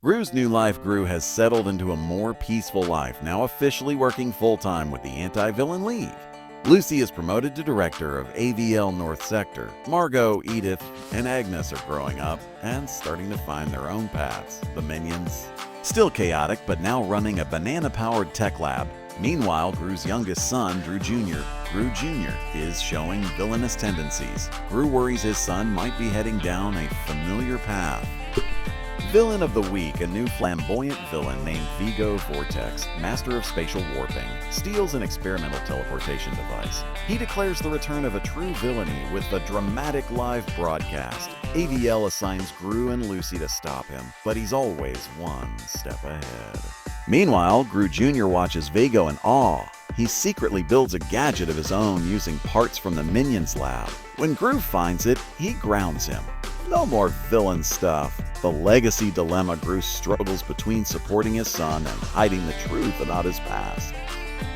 Gru's new life, Gru has settled into a more peaceful life, now officially working full-time with the Anti-Villain League. Lucy is promoted to director of AVL North Sector. Margot, Edith, and Agnes are growing up and starting to find their own paths. The minions, still chaotic but now running a banana-powered tech lab. Meanwhile, Gru's youngest son, Gru Jr., is showing villainous tendencies. Gru worries his son might be heading down a familiar path. Villain of the Week, a new flamboyant villain named Vigo Vortex, master of spatial warping, steals an experimental teleportation device. He declares the return of a true villainy with a dramatic live broadcast. AVL assigns Gru and Lucy to stop him, but he's always one step ahead. Meanwhile, Gru Jr. watches Vigo in awe. He secretly builds a gadget of his own using parts from the Minions lab. When Gru finds it, he grounds him. No more villain stuff. The legacy dilemma, Gru struggles between supporting his son and hiding the truth about his past.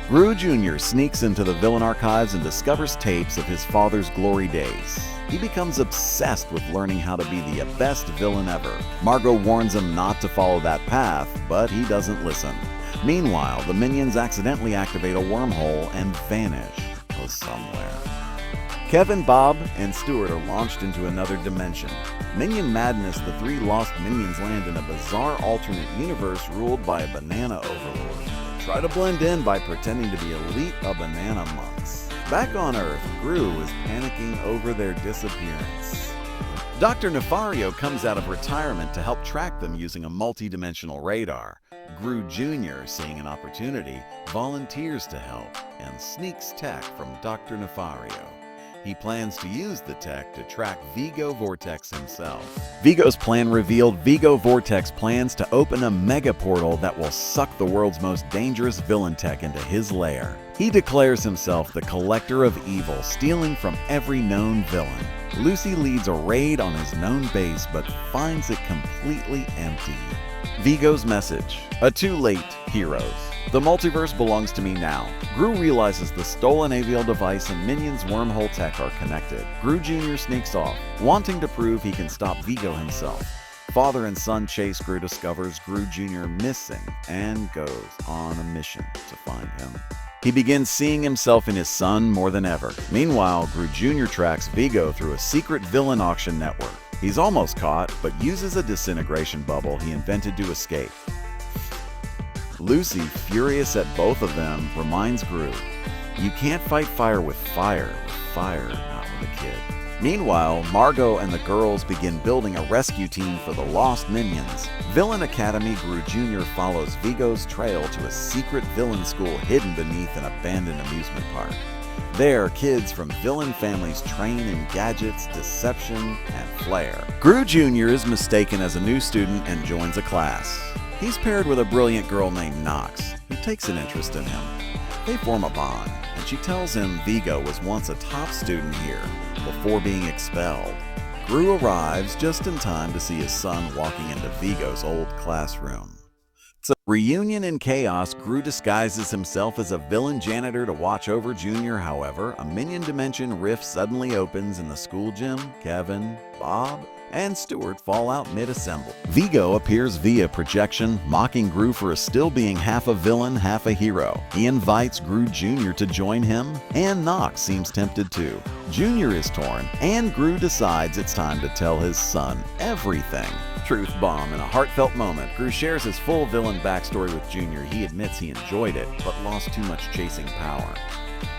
Gru Jr. sneaks into the villain archives and discovers tapes of his father's glory days. He becomes obsessed with learning how to be the best villain ever. Margot warns him not to follow that path, but he doesn't listen. Meanwhile, the minions accidentally activate a wormhole and vanish somewhere. Kevin, Bob, and Stuart are launched into another dimension. Minion madness, the three lost minions land in a bizarre alternate universe ruled by a banana overlord. They try to blend in by pretending to be elite banana monks. Back on Earth, Gru is panicking over their disappearance. Dr. Nefario comes out of retirement to help track them using a multi-dimensional radar. Gru Jr., seeing an opportunity, volunteers to help and sneaks tech from Dr. Nefario. He plans to use the tech to track Vigo Vortex himself. Vigo's plan revealed. Vigo Vortex plans to open a mega portal that will suck the world's most dangerous villain tech into his lair. He declares himself the collector of evil, stealing from every known villain. Lucy leads a raid on his known base but finds it completely empty. Vigo's message: a too late, heroes. The multiverse belongs to me now. Gru realizes the stolen AVL device and Minions wormhole tech are connected. Gru Jr. sneaks off, wanting to prove he can stop Vigo himself. Father and son chase. Gru discovers Gru Jr. missing and goes on a mission to find him. He begins seeing himself in his son more than ever. Meanwhile, Gru Jr. tracks Vigo through a secret villain auction network. He's almost caught, but uses a disintegration bubble he invented to escape. Lucy, furious at both of them, reminds Gru, "You can't fight fire, not with a kid." Meanwhile, Margot and the girls begin building a rescue team for the lost minions. Villain Academy, Gru Jr. follows Vigo's trail to a secret villain school hidden beneath an abandoned amusement park. There, kids from villain families train in gadgets, deception, and flair. Gru Jr. is mistaken as a new student and joins a class. He's paired with a brilliant girl named Nox, who takes an interest in him. They form a bond, and she tells him Vigo was once a top student here, before being expelled. Gru arrives just in time to see his son walking into Vigo's old classroom. It's a reunion in chaos. Gru disguises himself as a villain janitor to watch over Junior. However, a minion dimension rift suddenly opens in the school gym. Kevin, Bob, and Stuart fall out mid-assembly. Vigo appears via projection, mocking Gru for still being half a villain, half a hero. He invites Gru Jr. to join him, and Nox seems tempted too. Junior is torn, and Gru decides it's time to tell his son everything. Truth bomb. In a heartfelt moment, Gru shares his full villain backstory with Junior. He admits he enjoyed it, but lost too much chasing power.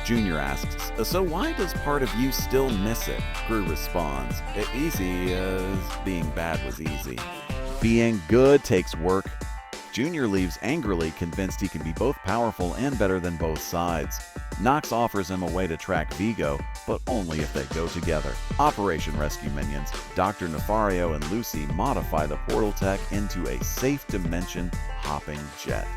Junior asks, "So why does part of you still miss it?" Gru responds, "Easy as being bad was easy. Being good takes work." Junior leaves angrily, convinced he can be both powerful and better than both sides. Nox offers him a way to track Vigo, but only if they go together. Operation Rescue Minions. Dr. Nefario and Lucy modify the portal tech into a safe dimension hopping jet.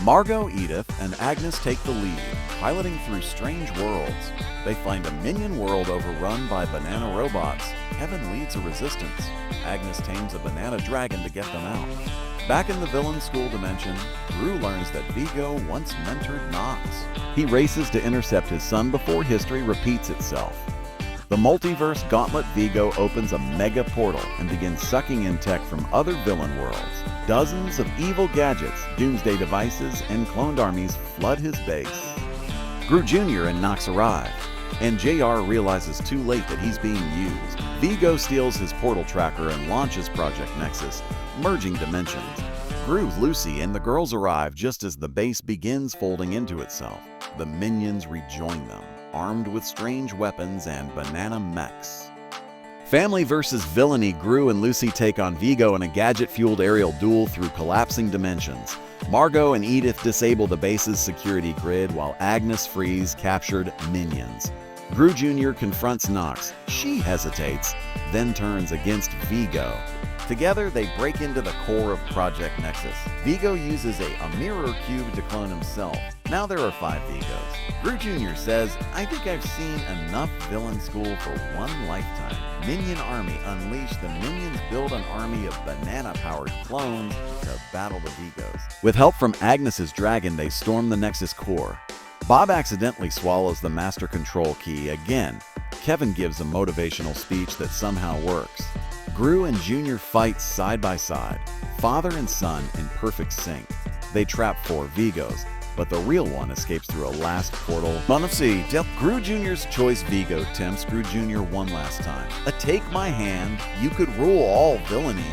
Margot, Edith, and Agnes take the lead, piloting through strange worlds. They find a minion world overrun by banana robots. Kevin leads a resistance. Agnes tames a banana dragon to get them out. Back in the villain school dimension, Gru learns that Vigo once mentored Nox. He races to intercept his son before history repeats itself. The multiverse gauntlet. Vigo opens a mega portal and begins sucking in tech from other villain worlds. Dozens of evil gadgets, doomsday devices, and cloned armies flood his base. Gru Jr. and Nox arrive, and JR realizes too late that he's being used. Vigo steals his portal tracker and launches Project Nexus, merging dimensions. Gru, Lucy, and the girls arrive just as the base begins folding into itself. The minions rejoin them, armed with strange weapons and banana mechs. Family versus villainy, Gru and Lucy take on Vigo in a gadget-fueled aerial duel through collapsing dimensions. Margot and Edith disable the base's security grid while Agnes frees captured minions. Gru Jr. confronts Nox. She hesitates, then turns against Vigo. Together, they break into the core of Project Nexus. Vigo uses a mirror cube to clone himself. Now there are 5 Vigos. Gru Jr. says, "I think I've seen enough villain school for one lifetime." Minion Army unleash. The minions build an army of banana-powered clones to battle the Vigos. With help from Agnes's dragon, they storm the Nexus core. Bob accidentally swallows the master control key again. Kevin gives a motivational speech that somehow works. Gru and Junior fight side by side, father and son in perfect sync. They trap 4 Vigos, but the real one escapes through a last portal. Gru Jr.'s choice Vigo tempts Gru Jr. one last time. Take my hand, you could rule all villainy.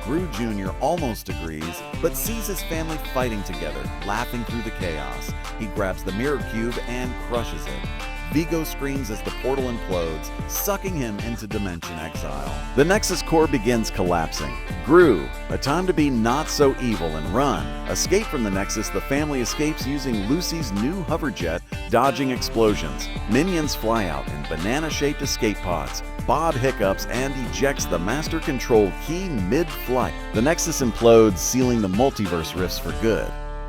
Gru Jr. almost agrees, but sees his family fighting together, laughing through the chaos. He grabs the mirror cube and crushes it. Vigo screams as the portal implodes, sucking him into dimension exile. The Nexus core begins collapsing. Gru, a time to be not so evil and run. Escape from the Nexus, the family escapes using Lucy's new hoverjet, dodging explosions. Minions fly out in banana-shaped escape pods. Bob hiccups and ejects the master control key mid-flight. The Nexus implodes, sealing the multiverse rifts for good.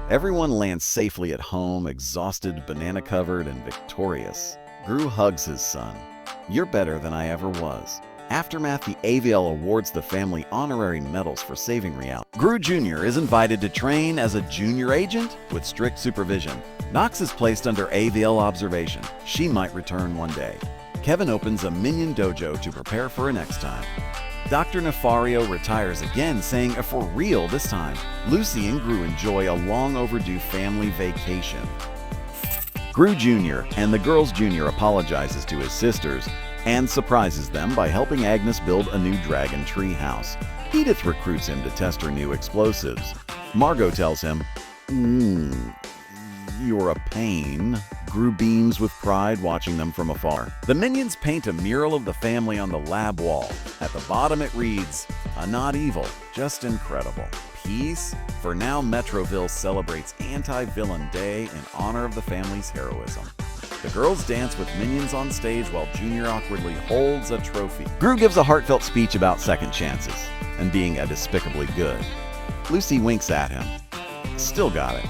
Everyone lands safely at home, exhausted, banana-covered, and victorious. Gru hugs his son. "You're better than I ever was." Aftermath, the AVL awards the family honorary medals for saving reality. Gru Jr. is invited to train as a junior agent with strict supervision. Nox is placed under AVL observation. She might return one day. Kevin opens a minion dojo to prepare for a next time. Dr. Nefario retires again, saying for real this time. Lucy and Gru enjoy a long overdue family vacation. Gru Jr. and the girls Jr. apologizes to his sisters and surprises them by helping Agnes build a new dragon tree house. Edith recruits him to test her new explosives. Margot tells him, "You're a pain." Gru beams with pride, watching them from afar. The minions paint a mural of the family on the lab wall. At the bottom it reads, "A not evil, just incredible. Peace." For now, Metroville celebrates Anti-Villain Day in honor of the family's heroism. The girls dance with minions on stage while Junior awkwardly holds a trophy. Gru gives a heartfelt speech about second chances and being a despicably good. Lucy winks at him. Still got it.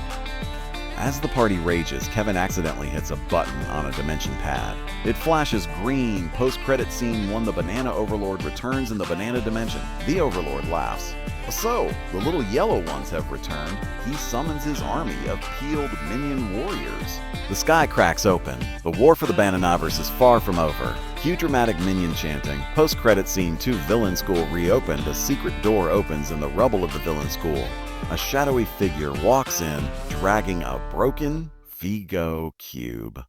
As the party rages, Kevin accidentally hits a button on a dimension pad. It flashes green. Post-credit scene 1, the Banana Overlord returns in the Banana Dimension. The Overlord laughs. So, the little yellow ones have returned. He summons his army of peeled minion warriors. The sky cracks open. The war for the Bananaverse is far from over. Cue dramatic minion chanting. Post-credit scene 2, Villain School reopened. A secret door opens in the rubble of the Villain School. A shadowy figure walks in, dragging a broken Vigo cube.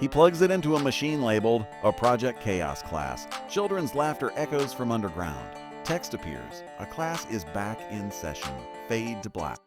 He plugs it into a machine labeled a Project Chaos class. Children's laughter echoes from underground. Text appears. A class is back in session. Fade to black.